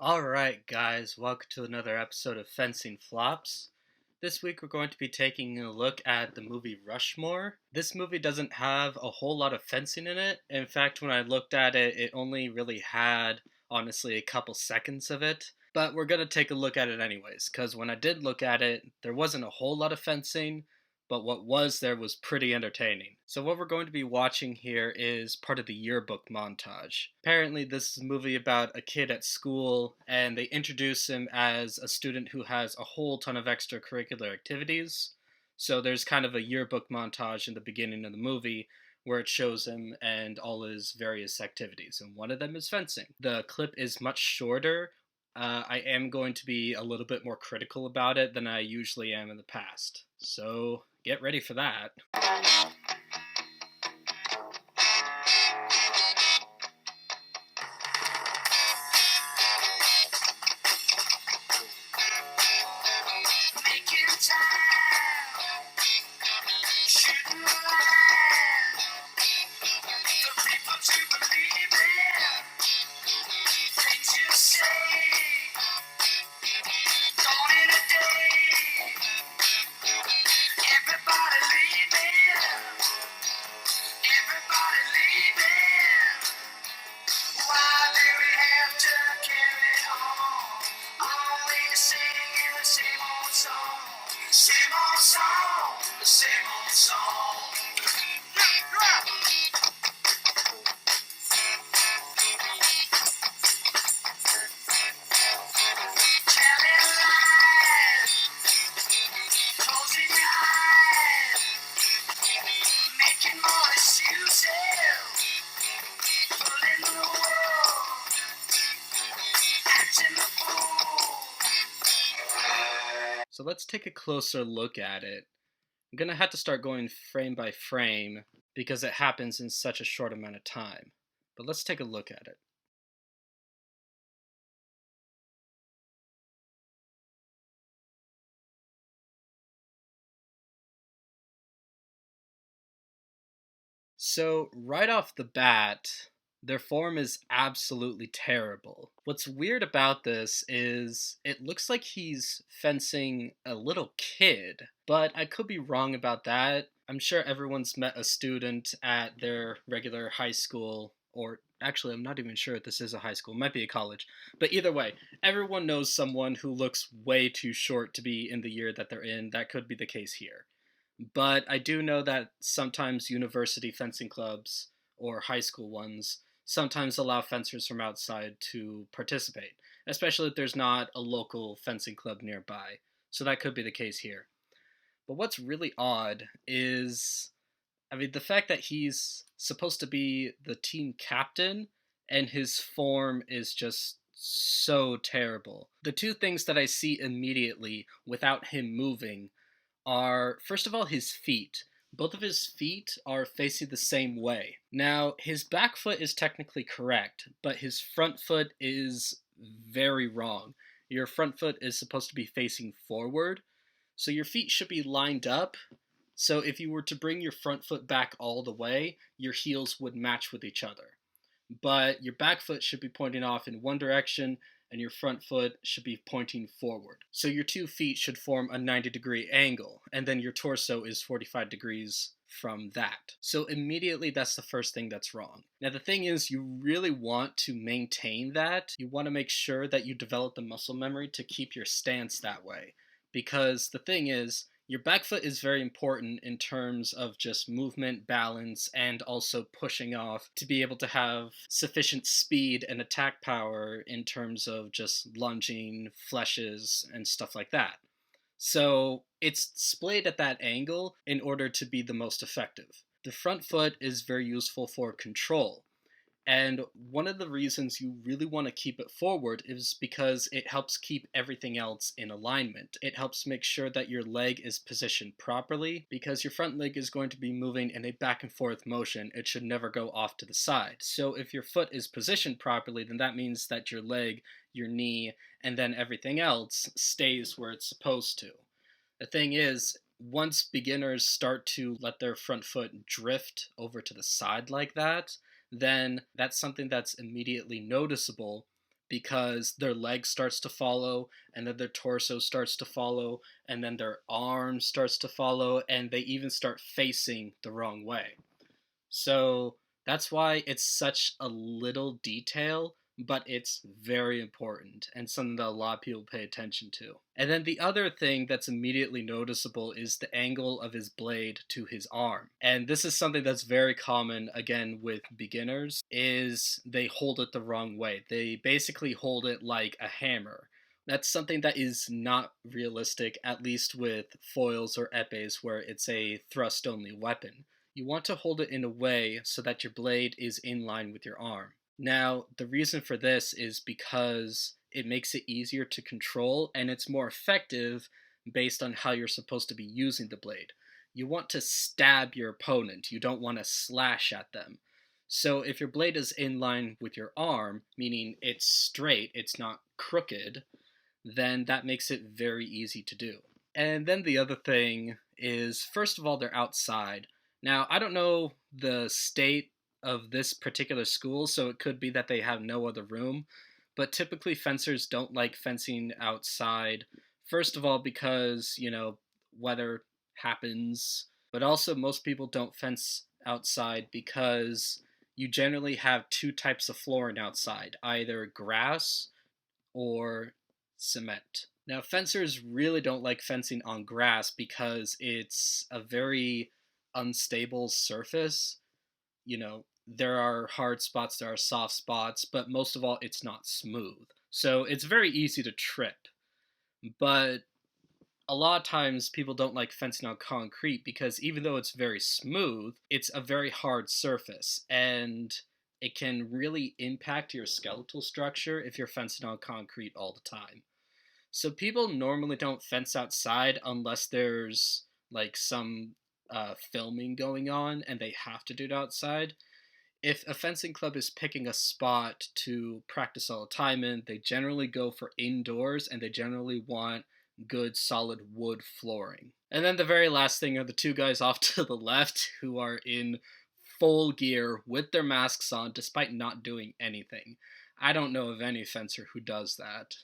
Alright, guys, welcome to another episode of Fencing Flops. This week we're going to be taking a look at the movie Rushmore. This movie doesn't have a whole lot of fencing in it. In fact, when I looked at it, it only really had, honestly, a couple seconds of it. But we're going to take a look at it anyways, because when I did look at it, there wasn't a whole lot of fencing, but what was there was pretty entertaining. So what we're going to be watching here is part of the yearbook montage. Apparently this is a movie about a kid at school, and they introduce him as a student who has a whole ton of extracurricular activities. So there's kind of a yearbook montage in the beginning of the movie where it shows him and all his various activities, and one of them is fencing. The clip is much shorter. I am going to be a little bit more critical about it than I usually am in the past. So get ready for that. Same old song. Telling lies, closing your eyes, making more excuses, pulling the wool, acting the fool. So let's take a closer look at it. I'm gonna have to start going frame by frame because it happens in such a short amount of time. But let's take a look at it. So, right off the bat, their form is absolutely terrible. What's weird about this is it looks like he's fencing a little kid, but I could be wrong about that. I'm sure everyone's met a student at their regular high school, or actually, I'm not even sure if this is a high school, it might be a college. But either way, everyone knows someone who looks way too short to be in the year that they're in. That could be the case here. But I do know that sometimes university fencing clubs or high school ones sometimes allow fencers from outside to participate, especially if there's not a local fencing club nearby. So that could be the case here. But what's really odd is, I mean, the fact that he's supposed to be the team captain and his form is just so terrible. The two things that I see immediately without him moving are, first of all, his feet. Both of his feet are facing the same way. Now, his back foot is technically correct, but his front foot is very wrong. Your front foot is supposed to be facing forward, so your feet should be lined up. So if you were to bring your front foot back all the way, your heels would match with each other. But your back foot should be pointing off in one direction, and your front foot should be pointing forward. So your two feet should form a 90-degree angle, and then your torso is 45 degrees from that. So immediately that's the first thing that's wrong. Now the thing is, you really want to maintain that. You want to make sure that you develop the muscle memory to keep your stance that way. Because the thing is, your back foot is very important in terms of just movement, balance, and also pushing off to be able to have sufficient speed and attack power in terms of just lunging, fleshes, and stuff like that. So it's splayed at that angle in order to be the most effective. The front foot is very useful for control. And one of the reasons you really want to keep it forward is because it helps keep everything else in alignment. It helps make sure that your leg is positioned properly because your front leg is going to be moving in a back and forth motion. It should never go off to the side. So if your foot is positioned properly, then that means that your leg, your knee, and then everything else stays where it's supposed to. The thing is, once beginners start to let their front foot drift over to the side like that, then that's something that's immediately noticeable because their leg starts to follow, and then their torso starts to follow, and then their arm starts to follow, and they even start facing the wrong way. So that's why it's such a little detail, but it's very important and something that a lot of people pay attention to. And then the other thing that's immediately noticeable is the angle of his blade to his arm. And this is something that's very common again with beginners is they hold it the wrong way. They basically hold it like a hammer. That's something that is not realistic, at least with foils or epes where it's a thrust only weapon. You want to hold it in a way so that your blade is in line with your arm. Now, the reason for this is because it makes it easier to control and it's more effective based on how you're supposed to be using the blade. You want to stab your opponent, you don't want to slash at them. So, if your blade is in line with your arm, meaning it's straight, it's not crooked, then that makes it very easy to do. And then the other thing is, first of all, they're outside. Now, I don't know the state of this particular school, so it could be that they have no other room, but typically fencers don't like fencing outside. First of all, because, weather happens, but also most people don't fence outside because you generally have two types of flooring outside, either grass or cement. Now, fencers really don't like fencing on grass because it's a very unstable surface. There are hard spots, there are soft spots, but most of all, it's not smooth. So it's very easy to trip. But a lot of times people don't like fencing on concrete because even though it's very smooth, it's a very hard surface and it can really impact your skeletal structure if you're fencing on concrete all the time. So people normally don't fence outside unless there's like some filming going on and they have to do it outside. If a fencing club is picking a spot to practice all the time in, they generally go for indoors and they generally want good solid wood flooring. And then the very last thing are the two guys off to the left who are in full gear with their masks on despite not doing anything. I don't know of any fencer who does that.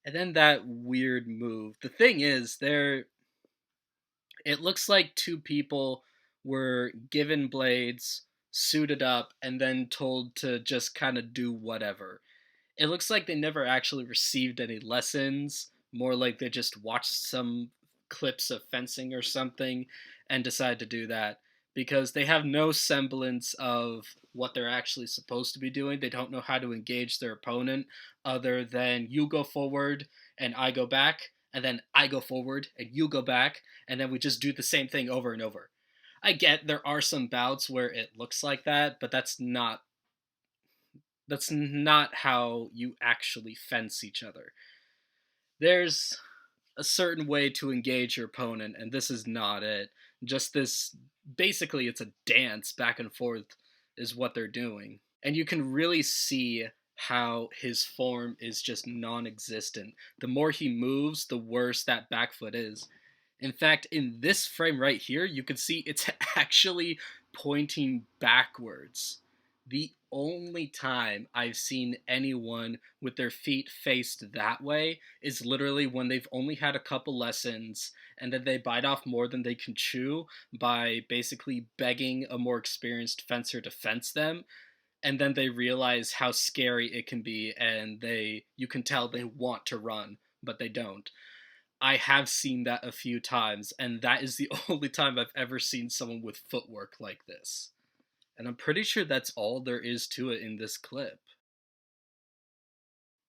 And then that weird move. The thing is, it looks like two people were given blades, suited up, and then told to just kind of do whatever. It looks like they never actually received any lessons, more like they just watched some clips of fencing or something and decided to do that because they have no semblance of what they're actually supposed to be doing. They don't know how to engage their opponent other than you go forward and I go back, and then I go forward and you go back, and then we just do the same thing over and over. I get there are some bouts where it looks like that, but that's not how you actually fence each other. There's a certain way to engage your opponent, and this is not it. Just this, basically, it's a dance back and forth, is what they're doing. And you can really see how his form is just non existent. The more he moves, the worse that back foot is. In fact, in this frame right here, you can see it's actually pointing backwards. The only time I've seen anyone with their feet faced that way is literally when they've only had a couple lessons and then they bite off more than they can chew by basically begging a more experienced fencer to fence them, and then they realize how scary it can be and you can tell they want to run but they don't. I have seen that a few times, and that is the only time I've ever seen someone with footwork like this. And I'm pretty sure that's all there is to it in this clip.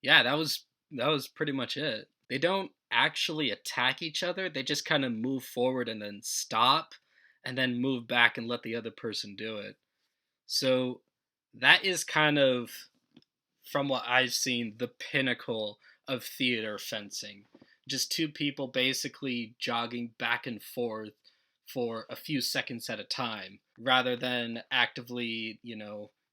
Yeah, that was pretty much it. They don't actually attack each other. They just kind of move forward and then stop and then move back and let the other person do it. So that is kind of, from what I've seen, the pinnacle of theater fencing. Just two people basically jogging back and forth for a few seconds at a time, rather than actively,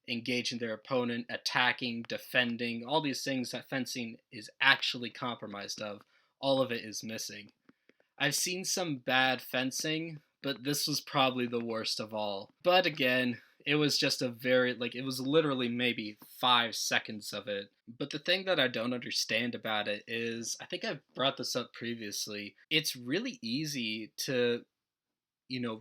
engaging their opponent, attacking, defending, all these things that fencing is actually compromised of. all of it is missing. I've seen some bad fencing, but this was probably the worst of all. But again, it was just a very, like, it was literally maybe 5 seconds of it. But the thing that I don't understand about it is, I think I've brought this up previously, it's really easy to,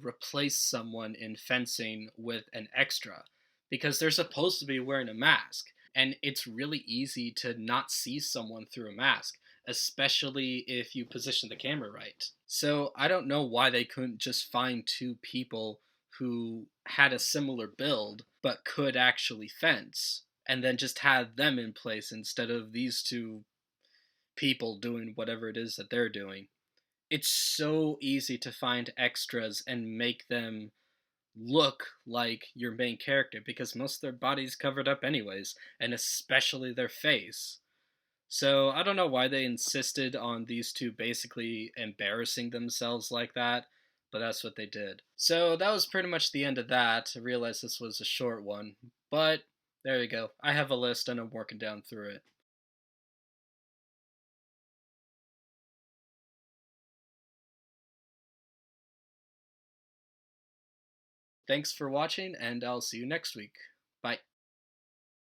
replace someone in fencing with an extra because they're supposed to be wearing a mask. And it's really easy to not see someone through a mask, especially if you position the camera right. So I don't know why they couldn't just find two people who had a similar build but could actually fence and then just have them in place instead of these two people doing whatever it is that they're doing. It's so easy to find extras and make them look like your main character because most of their body's covered up anyways, and especially their face. So I don't know why they insisted on these two basically embarrassing themselves like that, but that's what they did. So that was pretty much the end of that. I realized this was a short one, but there you go. I have a list and I'm working down through it. Thanks for watching, and I'll see you next week. Bye.